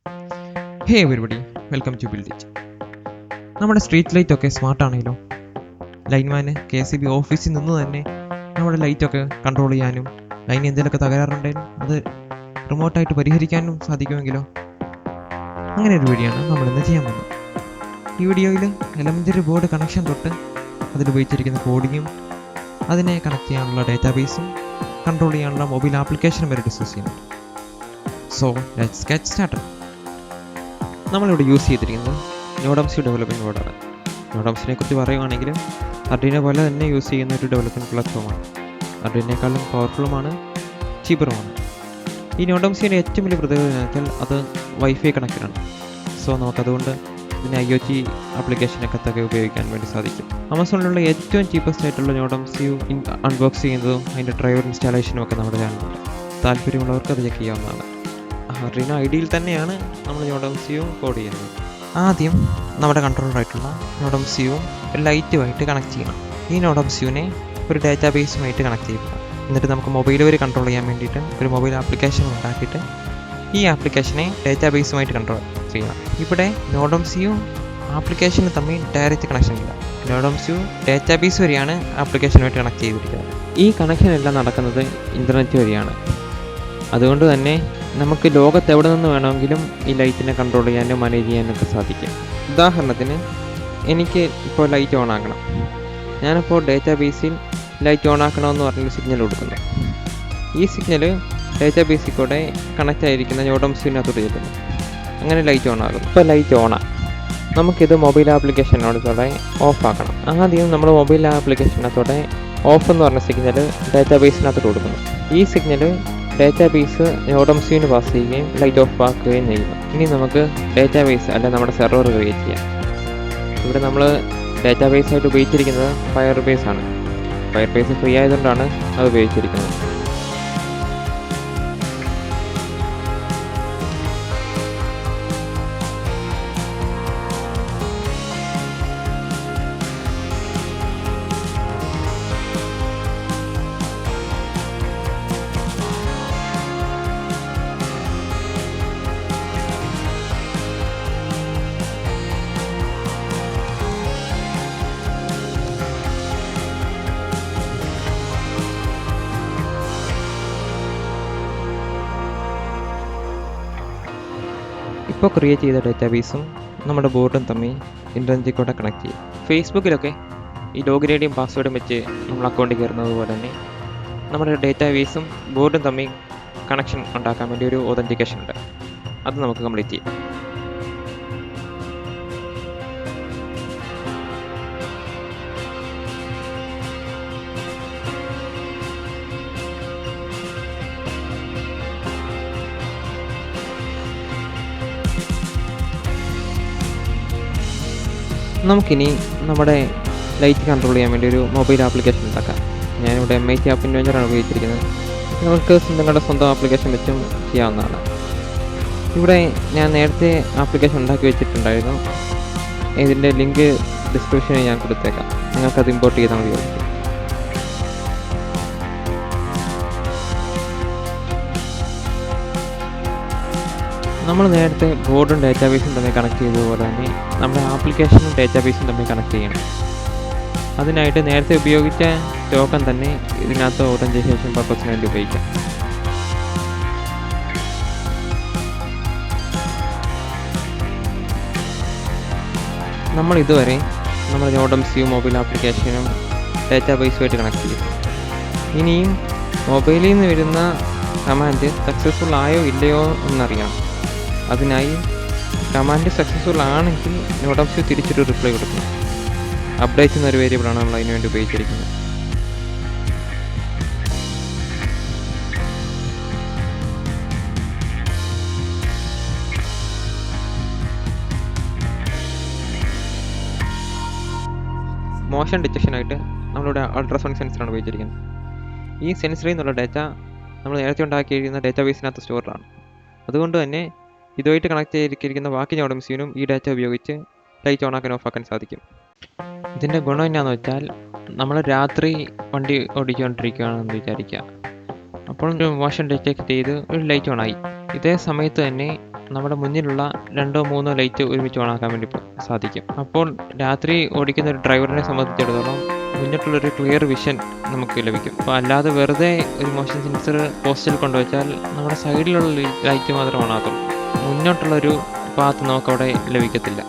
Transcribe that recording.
Hey everybody, welcome to build it. നമ്മുടെ street light ഒക്കെ smart ആണെങ്കിലോ. ലൈൻമാന് KCB ഓഫീസിൽ നിന്ന് തന്നെ നമ്മുടെ ലൈറ്റൊക്കെ കൺട്രോൾ ചെയ്യാനും ലൈൻ എന്തെങ്കിലുമൊക്കെ തകരാറുണ്ടെങ്കിലും അത് റിമോട്ടായിട്ട് പരിഹരിക്കാനും സാധിക്കുമെങ്കിലോ. അങ്ങനെ ഒരു വീഡിയോ ആണ് നമ്മളിന്ന് ചെയ്യാൻ പോകുന്നത്. ഈ വീഡിയോയിൽ എലമെൻ്ററി ബോർഡ് കണക്ഷൻ തൊട്ട് അതിലുപയോഗിച്ചിരിക്കുന്ന കോഡിങ്ങും അതിനെ കണക്ട് ചെയ്യാനുള്ള ഡേറ്റാബേസും കൺട്രോൾ ചെയ്യാനുള്ള മൊബൈൽ ആപ്ലിക്കേഷനും വരെ ഡിസ്കസ് ചെയ്യുന്നുണ്ട്. So let's get started. നമ്മളിവിടെ യൂസ് ചെയ്തിരിക്കുന്നത് നോഡംസി ഡെവലപ്മെൻറ്റ് ബോർഡാണ്. നോഡംസിനെ കുറിച്ച് പറയുകയാണെങ്കിൽ അർഡീനോ പോലെ തന്നെ യൂസ് ചെയ്യുന്ന ഒരു ഡെവലപ്മെൻറ്റ് പ്ലാറ്റ്ഫോമാണ്. അർഡീനേക്കാളും പവർഫുള്ളുമാണ്, ചീപ്പറുമാണ്. ഈ നോഡംസിൻ്റെ ഏറ്റവും വലിയ പ്രത്യേകത എന്ന് വെച്ചാൽ അത് വൈഫൈ കണക്റ്റഡാണ്. സോ നമുക്കതുകൊണ്ട് ഇതിന് IoT ആപ്ലിക്കേഷനൊക്കെ ഉപയോഗിക്കാൻ വേണ്ടി സാധിക്കും. ആമസോണിലുള്ള ഏറ്റവും ചീപ്പസ്റ്റ് ആയിട്ടുള്ള നോഡംസി അൺബോക്സ് ചെയ്യുന്നതും അതിൻ്റെ ഡ്രൈവർ ഇൻസ്റ്റാളേഷനും ഒക്കെ നമ്മുടെ ചാനലുണ്ട്. താല്പര്യമുള്ളവർക്ക് അത് ചെക്ക് ചെയ്യാവുന്നതാണ്. Arduino IDEയിൽ തന്നെയാണ് നമ്മൾ നോഡംസിയും കോഡ് ചെയ്യുന്നത്. ആദ്യം നമ്മുടെ കൺട്രോളറായിട്ടുള്ള നോഡംസിയും ലൈറ്റുമായിട്ട് കണക്ട് ചെയ്യണം. ഈ നോഡംസിനെ ഒരു ഡേറ്റാബേസുമായിട്ട് കണക്ട് ചെയ്യുക. എന്നിട്ട് നമുക്ക് മൊബൈൽ വരെ കൺട്രോൾ ചെയ്യാൻ വേണ്ടിയിട്ട് ഒരു മൊബൈൽ ആപ്ലിക്കേഷൻ ഉണ്ടാക്കിയിട്ട് ഈ ആപ്ലിക്കേഷനെ ഡേറ്റാബേസുമായിട്ട് കൺട്രോൾ ചെയ്യണം. ഇവിടെ നോഡംസിയും ആപ്ലിക്കേഷനും തമ്മിൽ ഡയറക്റ്റ് കണക്ഷൻ ഇല്ല. നോഡംസിയും ഡേറ്റാബേസ് വരെയാണ് ആപ്ലിക്കേഷനുമായിട്ട് കണക്ട് ചെയ്തിരിക്കുന്നത്. ഈ കണക്ഷൻ എല്ലാം നടക്കുന്നത് ഇൻ്റർനെറ്റ് വഴിയാണ്. അതുകൊണ്ട് തന്നെ നമുക്ക് ലോകത്ത് എവിടെ നിന്ന് വേണമെങ്കിലും ഈ ലൈറ്റിനെ കൺട്രോൾ ചെയ്യാനും മാനേജ് ചെയ്യാനൊക്കെ സാധിക്കും. ഉദാഹരണത്തിന് എനിക്ക് ഇപ്പോൾ ലൈറ്റ് ഓൺ ആക്കണം. ഞാനിപ്പോൾ ഡേറ്റാബേസിൽ ലൈറ്റ് ഓൺ ആക്കണമെന്ന് പറഞ്ഞൊരു സിഗ്നൽ കൊടുക്കുന്നു. ഈ സിഗ്നൽ ഡേറ്റാബേസിൽ കൂടെ കണക്റ്റ് ആയിരിക്കുന്ന നോഡംസിനകത്തോട്ട് ചെല്ലുന്നു. അങ്ങനെ ലൈറ്റ് ഓൺ ആകും. ഇപ്പോൾ ലൈറ്റ് ഓണാണ്. നമുക്കിത് മൊബൈൽ ആപ്ലിക്കേഷനോടത്തോടെ ഓഫ് ആക്കണം. ആദ്യം നമ്മൾ മൊബൈൽ ആപ്ലിക്കേഷനകത്തോടെ ഓഫ് എന്ന് പറഞ്ഞ സിഗ്നൽ ഡേറ്റാബേസിനകത്തോട്ട് കൊടുക്കുന്നു. ഈ സിഗ്നൽ ഡേറ്റാബേസ് നോഡംസിന് പാസ് ചെയ്യുകയും ലൈറ്റ് ഓഫ് ആക്കുകയും ചെയ്യുന്നു. ഇനി നമുക്ക് ഡേറ്റാബേസ് അല്ല നമ്മുടെ സെർവർ ക്രിയേറ്റ് ചെയ്യാം. ഇവിടെ നമ്മൾ ഡേറ്റാബേസായിട്ട് ഉപയോഗിച്ചിരിക്കുന്നത് ഫയർബേസ് ആണ്. ഫയർബേസ് ഫ്രീ ആയതുകൊണ്ടാണ് അത് ഉപയോഗിച്ചിരിക്കുന്നത്. ഇപ്പോൾ ക്രിയേറ്റ് ചെയ്ത ഡേറ്റാബേസും നമ്മുടെ ബോർഡും തമ്മിൽ ഇൻ്റർനെറ്റിൽ കൂടെ കണക്ട് ചെയ്യും. ഫേസ്ബുക്കിലൊക്കെ ഈ ലോഗിൻ ഐഡിയും പാസ്വേഡും വെച്ച് നമ്മൾ അക്കൗണ്ടിൽ കയറുന്നത് പോലെ തന്നെ നമ്മുടെ ഡേറ്റാബേസും ബോർഡും തമ്മിൽ കണക്ഷൻ ഉണ്ടാക്കാൻ വേണ്ടി ഒരു ഒതൻറ്റിക്കേഷൻ ഉണ്ട്. അത് നമുക്ക് കംപ്ലീറ്റ് ചെയ്യാം. നമുക്കിനി നമ്മുടെ ലൈറ്റ് കൺട്രോൾ ചെയ്യാൻ വേണ്ടി ഒരു മൊബൈൽ ആപ്ലിക്കേഷൻ ഉണ്ടാക്കാം. ഞാനിവിടെ MIT ആപ്പ് ഇൻവെൻറ്ററാണ് ഉപയോഗിച്ചിരിക്കുന്നത്. നമുക്ക് നിങ്ങളുടെ സ്വന്തം ആപ്ലിക്കേഷൻ വെച്ചും ചെയ്യാവുന്നതാണ്. ഇവിടെ ഞാൻ നേരത്തെ ആപ്ലിക്കേഷൻ ഉണ്ടാക്കി വെച്ചിട്ടുണ്ടായിരുന്നു. ഇതിൻ്റെ ലിങ്ക് ഡിസ്ക്രിപ്ഷനിൽ ഞാൻ കൊടുത്തേക്കാം. നിങ്ങൾക്കത് ഇമ്പോർട്ട് ചെയ്താൽ മതിയായിരിക്കും. നമ്മൾ നേരത്തെ ബോർഡും ഡേറ്റാബേസും തമ്മിൽ കണക്ട് ചെയ്തതുപോലെ തന്നെ നമ്മുടെ ആപ്ലിക്കേഷനും ഡേറ്റാബേസും തമ്മിൽ കണക്ട് ചെയ്യണം. അതിനായിട്ട് നേരത്തെ ഉപയോഗിച്ച ടോക്കൺ തന്നെ ഇതിനകത്ത് ഒതൻറ്റിക്കേഷൻ പർപ്പസിന് വേണ്ടി ഉപയോഗിക്കാം. നമ്മൾ ഇതുവരെ നമ്മുടെ നോഡംസിയും മൊബൈൽ ആപ്ലിക്കേഷനും ഡേറ്റാബേസുമായിട്ട് കണക്ട് ചെയ്യും. ഇനിയും മൊബൈലിൽ നിന്ന് വരുന്ന കമാൻഡ് സക്സസ്ഫുൾ ആയോ ഇല്ലയോ എന്നറിയണം. അതിനായി കമാൻഡ് സക്സസ്ഫുൾ ആണെങ്കിൽ നോഡംസി തിരിച്ചൊരു റിപ്ലൈ കൊടുക്കണം. അപ്ഡേറ്റ് എന്നൊരു വേരിയബിളാണ് നമ്മൾ അതിന് വേണ്ടി ഉപയോഗിച്ചിരിക്കുന്നത്. മോഷൻ ഡിറ്റക്ഷനായിട്ട് നമ്മളിവിടെ അൾട്രാസോണിക് സെൻസറാണ് ഉപയോഗിച്ചിരിക്കുന്നത്. ഈ സെൻസറിൽ നിന്നുള്ള ഡേറ്റ നമ്മൾ നേരത്തെ ഉണ്ടാക്കിയിരിക്കുന്ന ഡേറ്റാബേസിനകത്ത് സ്റ്റോറാണ്. അതുകൊണ്ട് തന്നെ ഇതുമായിട്ട് കണക്ട് ചെയ്തിരിക്കുന്ന ബാക്കി നോഡംസിനും ഈ ഡാറ്റ ഉപയോഗിച്ച് ലൈറ്റ് ഓണാക്കാൻ ഓഫാക്കാൻ സാധിക്കും. ഇതിൻ്റെ ഗുണം എന്നാന്ന് വെച്ചാൽ നമ്മൾ രാത്രി വണ്ടി ഓടിച്ചുകൊണ്ടിരിക്കുകയാണെന്ന് വിചാരിക്കുക. അപ്പോൾ ഒരു മോഷൻ ഡിറ്റക്ട് ചെയ്ത് ഒരു ലൈറ്റ് ഓണായി. ഇതേ സമയത്ത് തന്നെ നമ്മുടെ മുന്നിലുള്ള 2-3 ലൈറ്റ് ഒരുമിച്ച് ഓണാക്കാൻ വേണ്ടി സാധിക്കും. അപ്പോൾ രാത്രി ഓടിക്കുന്ന ഒരു ഡ്രൈവറിനെ സംബന്ധിച്ചിടത്തോളം മുന്നിട്ടുള്ളൊരു ക്ലിയർ വിഷൻ നമുക്ക് ലഭിക്കും. അപ്പോൾ അല്ലാതെ വെറുതെ ഒരു മോഷൻ സെൻസർ പോസ്റ്റിൽ കൊണ്ടുവച്ചാൽ നമ്മുടെ സൈഡിലുള്ള ലൈറ്റ് മാത്രം ഓണാകത്തുള്ളൂ. മുന്നോട്ടുള്ളൊരു പാത്ത് നമുക്കവിടെ ലഭിക്കത്തില്ല.